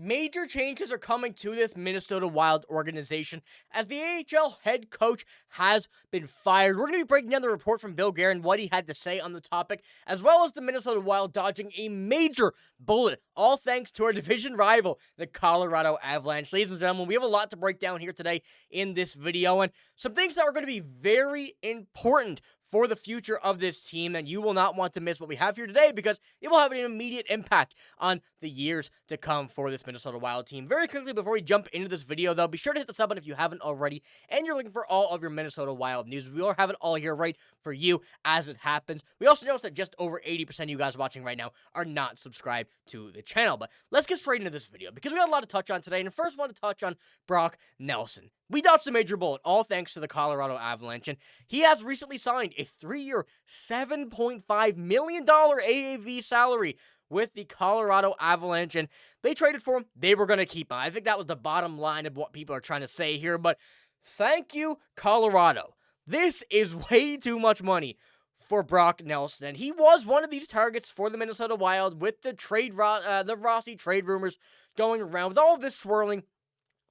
Major changes are coming to this Minnesota Wild organization as the AHL head coach has been fired. We're going to be breaking down the report from Bill Guerin, what he had to say on the topic, as well as the Minnesota Wild dodging a major bullet, all thanks to our division rival, the Colorado Avalanche. Ladies and gentlemen, we have a lot to break down here today in this video, and some things that are going to be very important for the future of this team, and you will not want to miss what we have here today because it will have an immediate impact on the years to come for this Minnesota Wild team. Very quickly, before we jump into this video, though, be sure to hit the sub button if you haven't already, and you're looking for all of your Minnesota Wild news. We will have it all here right for you as it happens. We also noticed that just over 80% of you guys watching right now are not subscribed to the channel, but let's get straight into this video because we got a lot to touch on today, and first I want to touch on Brock Nelson. We dodged a major bullet, all thanks to the Colorado Avalanche, and he has recently signed a 3-year, $7.5 million AAV salary with the Colorado Avalanche, and they traded for him. They were going to keep him. I think that was the bottom line of what people are trying to say here, but thank you, Colorado. This is way too much money for Brock Nelson, and he was one of these targets for the Minnesota Wild with the the Rossi trade rumors going around. With all of this swirling,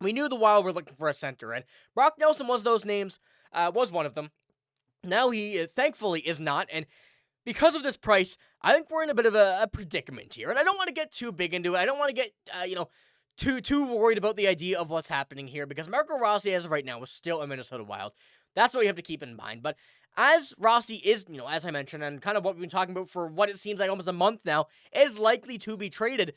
we knew the Wild were looking for a center, and Brock Nelson was those names, was one of them. Now he, thankfully, is not, and because of this price, I think we're in a bit of a predicament here, and I don't want to get too big into it. I don't want to get, too worried about the idea of what's happening here, because Marco Rossi, as of right now, is still a Minnesota Wild. That's what you have to keep in mind, but as Rossi is, as I mentioned, and kind of what we've been talking about for what it seems like almost a month now, is likely to be traded,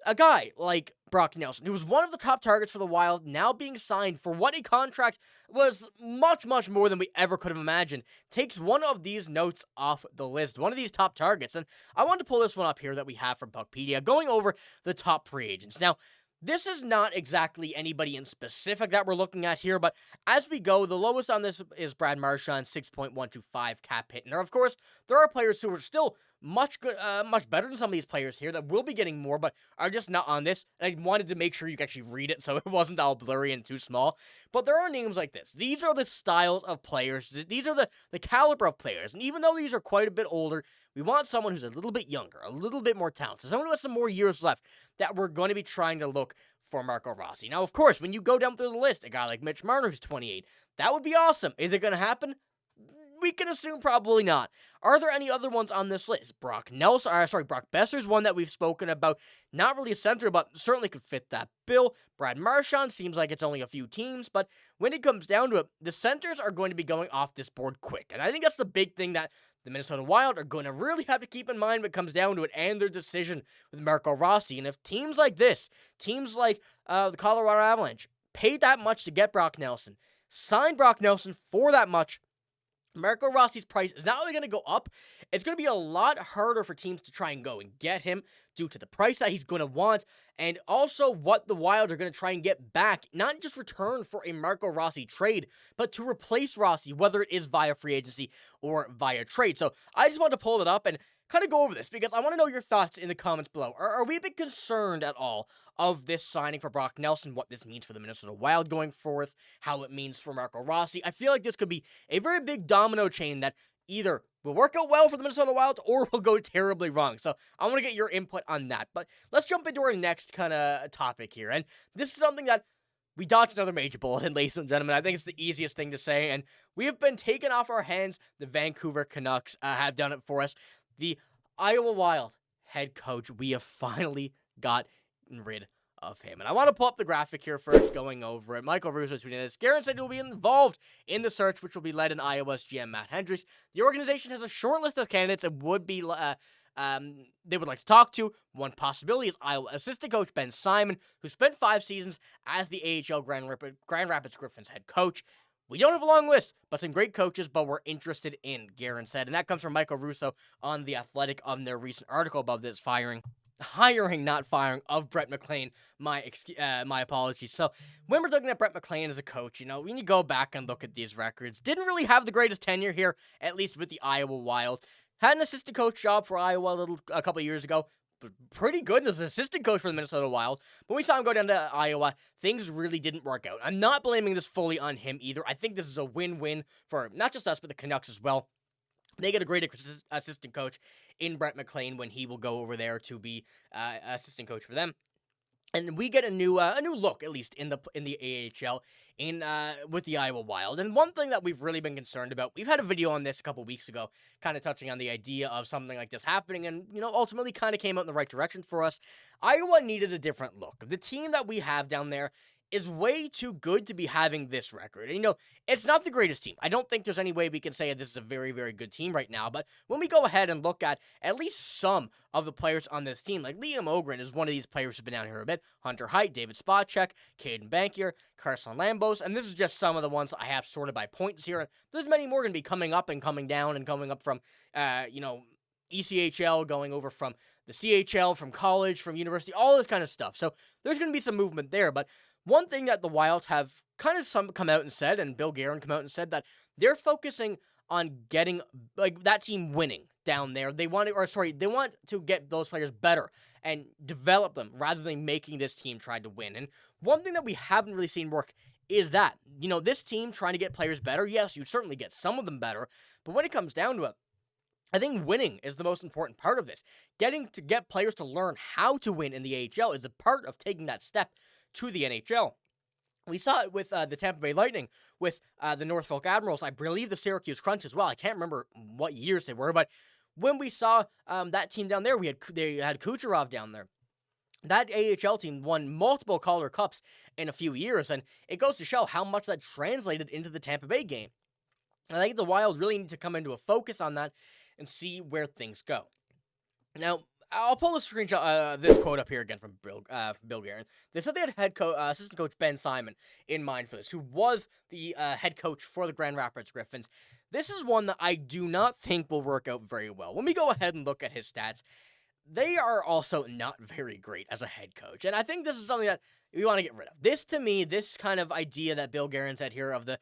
a guy like Brock Nelson, who was one of the top targets for the Wild, now being signed for what a contract was much, much more than we ever could have imagined, takes one of these notes off the list, one of these top targets. And I wanted to pull this one up here that we have from Puckpedia, going over the top free agents. Now, this is not exactly anybody in specific that we're looking at here, but as we go, the lowest on this is Brad Marchand, 6.125 cap hit. And of course, there are players who are still much better than some of these players here that will be getting more, but are just not on this. And I wanted to make sure you could actually read it so it wasn't all blurry and too small. But there are names like this. These are the styles of players. These are the caliber of players. And even though these are quite a bit older, we want someone who's a little bit younger, a little bit more talented, someone who has some more years left that we're going to be trying to look for Marco Rossi. Now, of course, when you go down through the list, a guy like Mitch Marner who's 28, that would be awesome. Is it going to happen? We can assume probably not. Are there any other ones on this list? Brock Besser's one that we've spoken about. Not really a center, but certainly could fit that bill. Brad Marchand seems like it's only a few teams, but when it comes down to it, the centers are going to be going off this board quick. And I think that's the big thing that the Minnesota Wild are going to really have to keep in mind when it comes down to it and their decision with Marco Rossi. And if teams like this, teams like the Colorado Avalanche, paid that much to get Brock Nelson, signed Brock Nelson for that much, Marco Rossi's price is not only going to go up, it's going to be a lot harder for teams to try and go and get him due to the price that he's going to want, and also what the Wild are going to try and get back, not just return for a Marco Rossi trade, but to replace Rossi, whether it is via free agency or via trade. So I just wanted to pull it up and kind of go over this because I want to know your thoughts in the comments below. Are we a bit concerned at all of this signing for Brock Nelson, what this means for the Minnesota Wild going forth, how it means for Marco Rossi? I feel like this could be a very big domino chain that either will work out well for the Minnesota Wild or will go terribly wrong. So I want to get your input on that. But let's jump into our next kind of topic here. And this is something that we dodged another major bullet, and ladies and gentlemen, I think it's the easiest thing to say. And we have been taken off our hands. The Vancouver Canucks have done it for us. The Iowa Wild head coach, we have finally gotten rid of him. And I want to pull up the graphic here first, going over it. Michael Russo tweeting this. Guerin said he will be involved in the search, which will be led in Iowa's GM Matt Hendricks. The organization has a short list of candidates and would be they would like to talk to. One possibility is Iowa assistant coach Ben Simon, who spent 5 seasons as the AHL Grand Rapids Griffins head coach. We don't have a long list, but some great coaches, but we're interested in, Guerin said. And that comes from Michael Russo on The Athletic on their recent article about this hiring, not firing, of Brett McLean. My apologies. So when we're looking at Brett McLean as a coach, when you go back and look at these records, didn't really have the greatest tenure here, at least with the Iowa Wild. Had an assistant coach job for Iowa a couple of years ago. Pretty good as an assistant coach for the Minnesota Wild. When we saw him go down to Iowa, things really didn't work out. I'm not blaming this fully on him either. I think this is a win-win for not just us, but the Canucks as well. They get a great assistant coach in Brett McLean when he will go over there to be assistant coach for them. and we get a new look, at least in the AHL, with the Iowa Wild. And one thing that we've really been concerned about, we've had a video on this a couple weeks ago, kind of touching on the idea of something like this happening, and ultimately kind of came out in the right direction for us. Iowa needed a different look. The team that we have down there is way too good to be having this record. And, it's not the greatest team. I don't think there's any way we can say this is a very, very good team right now. But when we go ahead and look at least some of the players on this team, like Liam Ogren is one of these players who's been down here a bit, Hunter Height, David Spacek, Caden Bankier, Carson Lambos, and this is just some of the ones I have sorted by points here. There's many more going to be coming up and coming down and coming up from, ECHL, going over from the CHL, from college, from university, all this kind of stuff. So there's going to be some movement there, but one thing that the Wild have kind of come out and said, and Bill Guerin come out and said, that they're focusing on getting that team winning down there. They want to get those players better and develop them rather than making this team try to win. And one thing that we haven't really seen work is that, this team trying to get players better. Yes, you certainly get some of them better, but when it comes down to it, I think winning is the most important part of this. Get players to learn how to win in the AHL is a part of taking that step to the NHL. We saw it with the Tampa Bay Lightning, with the Norfolk Admirals, I believe the Syracuse Crunch as well. I can't remember what years they were, but when we saw that team down there, they had Kucherov down there. That AHL team won multiple Calder Cups in a few years, and it goes to show how much that translated into the Tampa Bay game. And I think the Wild really need to come into a focus on that and see where things go. Now, I'll pull the screenshot, this quote up here again from Bill Guerin. They said they had assistant coach Ben Simon in mind for this, who was the head coach for the Grand Rapids Griffins. This is one that I do not think will work out very well. When we go ahead and look at his stats, they are also not very great as a head coach. And I think this is something that we want to get rid of. This, to me, this kind of idea that Bill Guerin said here of the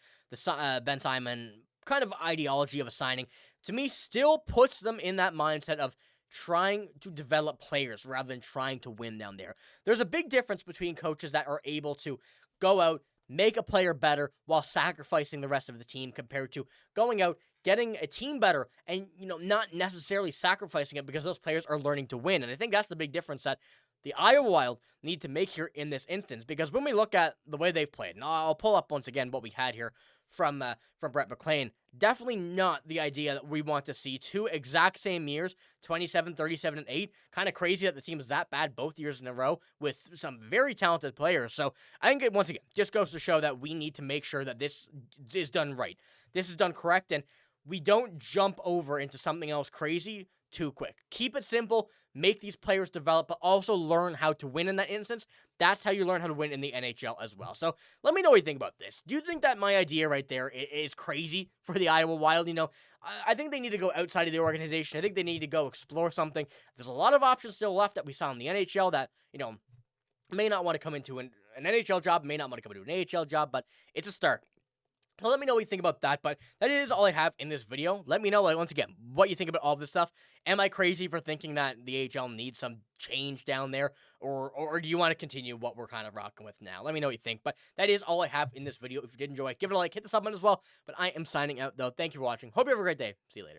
Ben Simon kind of ideology of a signing, to me, still puts them in that mindset of trying to develop players rather than trying to win down there. There's a big difference between coaches that are able to go out, make a player better while sacrificing the rest of the team, compared to going out, getting a team better and, not necessarily sacrificing it because those players are learning to win. And I think that's the big difference that the Iowa Wild need to make here in this instance, because when we look at the way they've played, and I'll pull up once again what we had here from Brett McLean, definitely not the idea that we want to see. 2 exact same years, 27, 37, and 8. Kind of crazy that the team is that bad both years in a row with some very talented players. So I think it, once again, just goes to show that we need to make sure that this is done right. This is done correct, and we don't jump over into something else crazy too quick. Keep it simple, make these players develop, but also learn how to win in that instance. That's how you learn how to win in the NHL as well. So let me know what you think about this. Do you think that my idea right there is crazy for the Iowa Wild? I think they need to go outside of the organization. I think they need to go explore something. There's a lot of options still left that we saw in the NHL that, may not want to come into an NHL job, may not want to come into an AHL job, but it's a start. Well, let me know what you think about that, but that is all I have in this video. Let me know, once again, what you think about all this stuff. Am I crazy for thinking that the AHL needs some change down there, or do you want to continue what we're kind of rocking with now? Let me know what you think, but that is all I have in this video. If you did enjoy it, give it a like, hit the sub button as well, but I am signing out, though. Thank you for watching. Hope you have a great day. See you later.